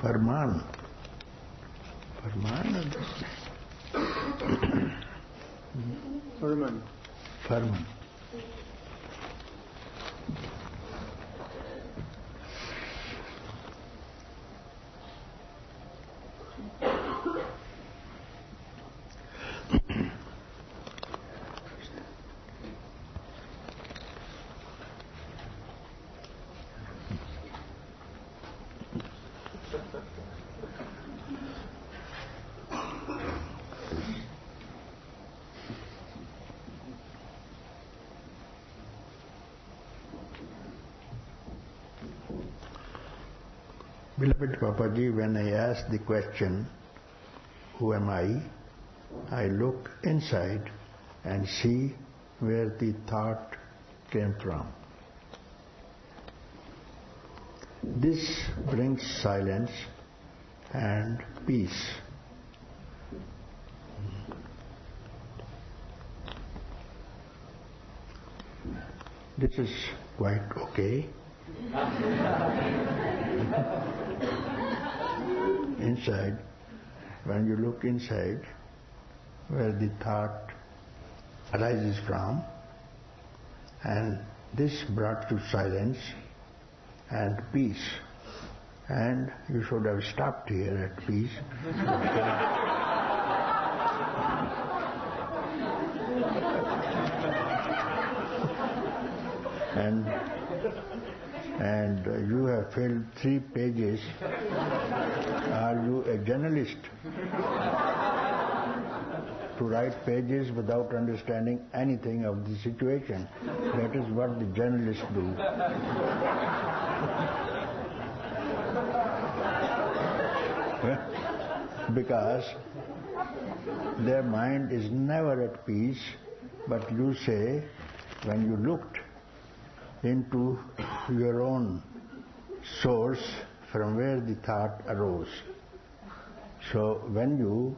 Farman. Farman or this? Farman. Farman. Beloved Papaji, when I ask the question, who am I look inside and see where the thought came from. This brings silence and peace. This is quite okay. Inside, when you look inside, where the thought arises from, and this brought to silence and peace. And you should have stopped here at peace. and you have filled 3 pages. Are you a journalist? To write pages without understanding anything of the situation. That is what the journalists do. Because their mind is never at peace, but you say, when you looked into your own source from where the thought arose. So when you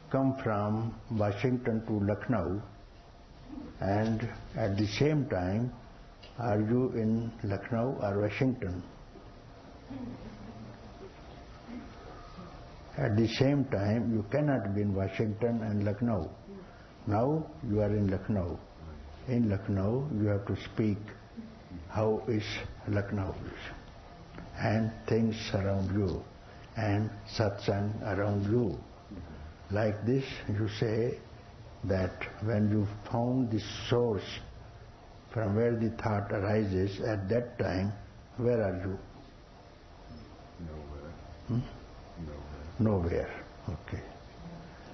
come from Washington to Lucknow, and at the same time, are you in Lucknow or Washington? At the same time, you cannot be in Washington and Lucknow. Now you are in Lucknow. In Lucknow, you have to speak how is Lucknow and things around you and satsang around you. Like this, you say that when you found the source from where the thought arises, at that time, where are you? Nowhere. Nowhere. Okay.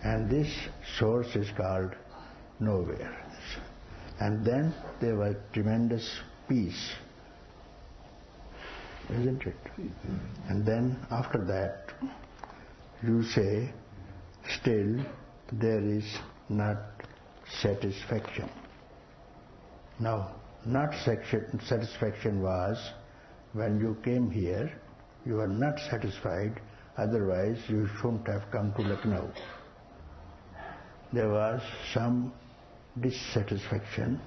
And this source is called nowhere. And then there was tremendous peace, isn't it? And then after that, you say, still there is not satisfaction. Now, not satisfaction was when you came here, you were not satisfied, otherwise you shouldn't have come to Lucknow. There was some dissatisfaction,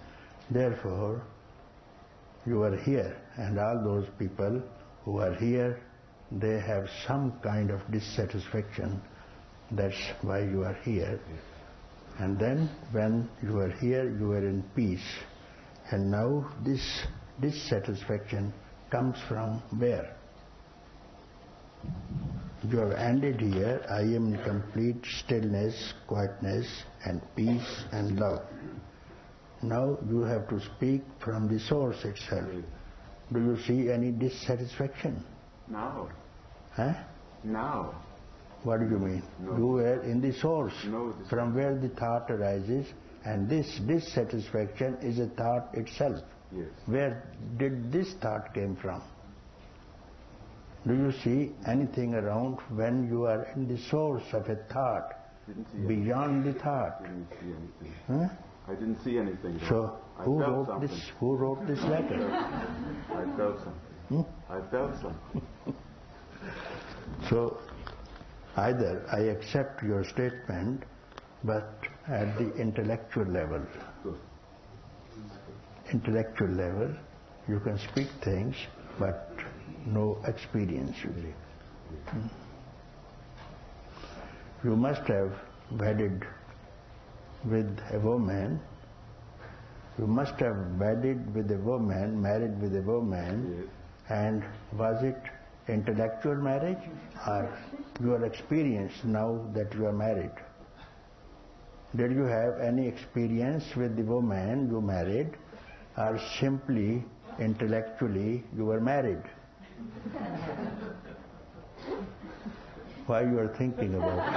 therefore you are here, and all those people who are here, they have some kind of dissatisfaction. That's why you are here. And then when you are here, you are in peace. And now this dissatisfaction comes from where? You have ended here, I am in complete stillness, quietness and peace and love. Now you have to speak from the source itself. Do you see any dissatisfaction? No. Huh? No. What do you mean? No. You were in the source, no, from where the thought arises, and this dissatisfaction is a thought itself. Yes. Where did this thought came from? Do you see anything around when you are in the source of a thought, beyond the thought? I didn't see anything. Huh? I didn't see anything. So who wrote this letter? I felt something. I felt something. So either I accept your statement, but at the intellectual level. Good. Intellectual level, you can speak things, but no experience. You must have wedded with a woman. You must have wedded with a woman, married with a woman, Yes. and was it intellectual marriage or your experience now that you are married? Did you have any experience with the woman you married, or simply intellectually you were married? Why you are thinking about it?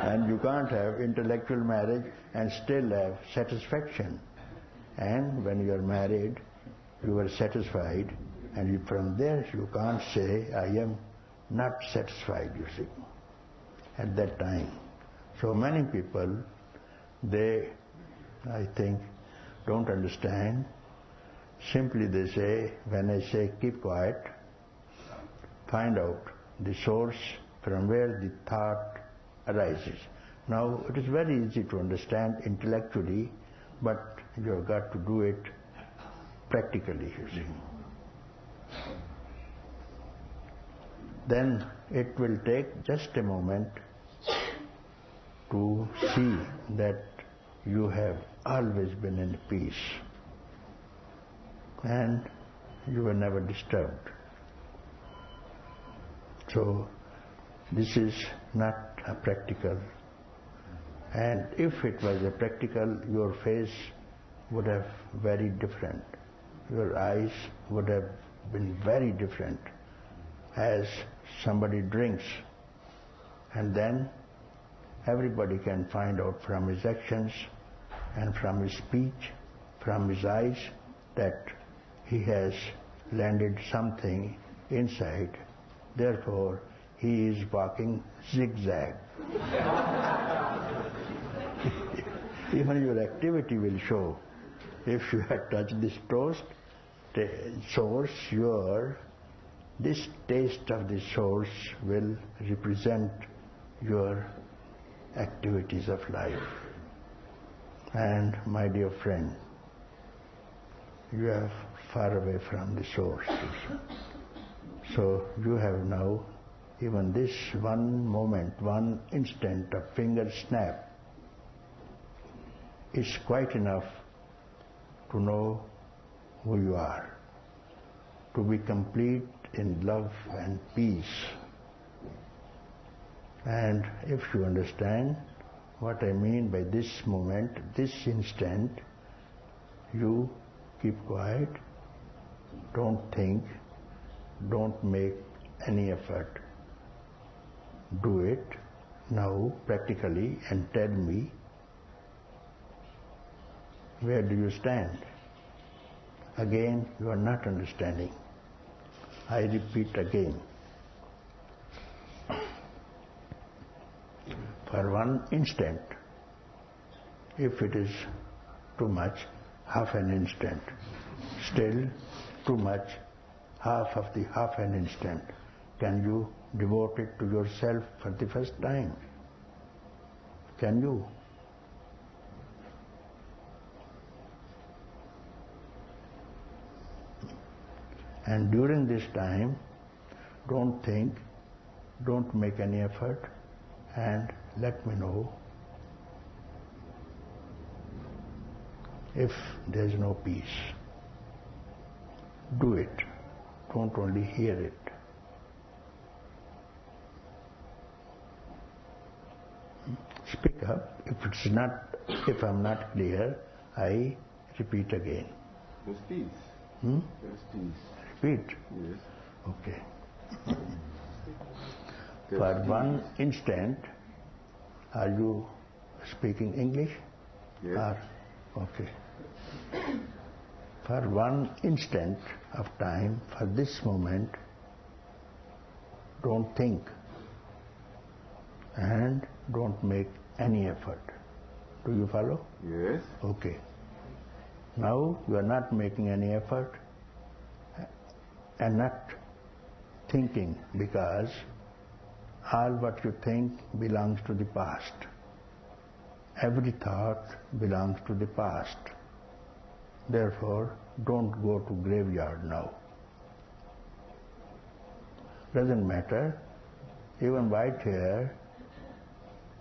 And you can't have intellectual marriage and still have satisfaction. And when you are married, you are satisfied, and from there you can't say, I am not satisfied, you see, at that time. So many people, they, I think, don't understand. Simply they say, when I say keep quiet, find out the source from where the thought arises. Now, it is very easy to understand intellectually, but you have got to do it practically, you see. Then it will take just a moment to see that you have always been in peace and you were never disturbed. So this is not a practical, and if it was a practical, your face would have very different. Your eyes would have been very different. As somebody drinks, and then everybody can find out from his actions and from his speech, from his eyes, that he has landed something inside. Therefore, he is walking zigzag. Even your activity will show. If you have touched this toast, source, this taste of the source will represent your activities of life. And my dear friend, you are far away from the source. So you have now, even this one moment, one instant of finger snap is quite enough to know who you are, to be complete in love and peace. And if you understand what I mean by this moment, this instant, you keep quiet, don't think, don't make any effort. Do it now practically and tell me, where do you stand? Again, you are not understanding. I repeat again. For one instant, if it is too much, half an instant. Still too much, half an instant. Can you devote it to yourself for the first time? Can you? And during this time, don't think, don't make any effort, and let me know if there is no peace. Do it. Don't only hear it. Speak up. If I'm not clear, I repeat again. There's peace. There's peace. Repeat. Yes. Okay. There's For peace. one instant, are you speaking English? Yes. Okay. For one instant of time, for this moment, don't think and don't make any effort. Do you follow? Yes. Okay. Now you are not making any effort and not thinking, because all what you think belongs to the past. Every thought belongs to the past. Therefore, don't go to graveyard now. Doesn't matter. Even white hair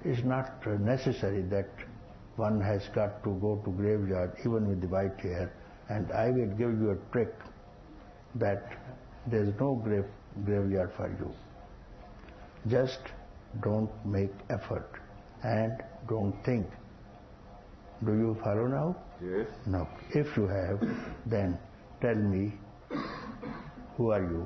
is not necessary that one has got to go to graveyard even with the white hair. And I will give you a trick that there is no graveyard for you. Just don't make effort and don't think. Do you follow now? Yes. No. If you have, then tell me, who are you?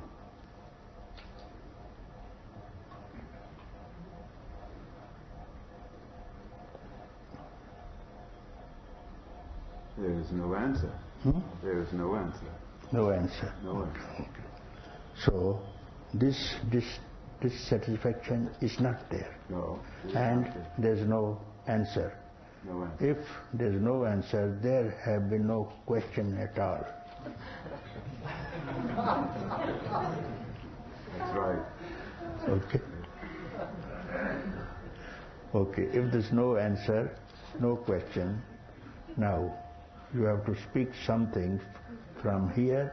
There is no answer. There is no answer. No answer. No answer. Okay. So, this dissatisfaction is not there. No. And there's no answer. No answer. If there's no answer, there have been no question at all. That's right. Okay? Okay, if there's no answer, no question, now you have to speak something from here,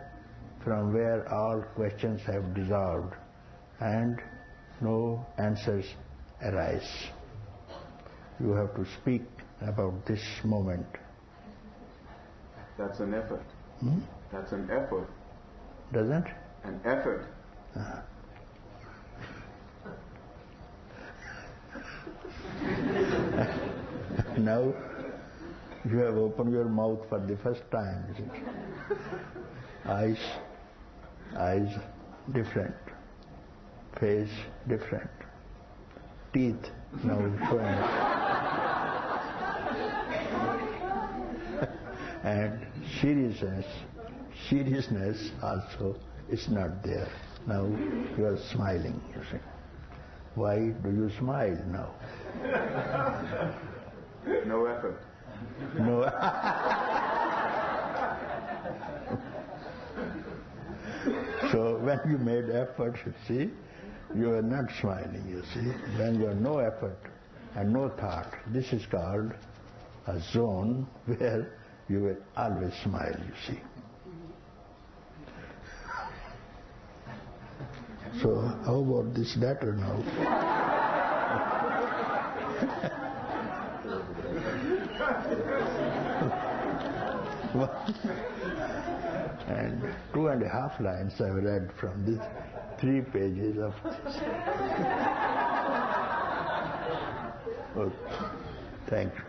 from where all questions have dissolved and no answers arise. You have to speak about this moment. That's an effort. That's an effort. Doesn't? An effort. Now you have opened your mouth for the first time, isn't it? Eyes different, face different, teeth now showing. And seriousness also is not there. Now you are smiling, you see. Why do you smile now? No effort. No. So when you made effort, you see, you are not smiling, you see. When you have no effort and no thought, this is called a zone where you will always smile, you see. So how about this letter now? And 2.5 lines I've read from these 3 pages of this. Okay. Thank you.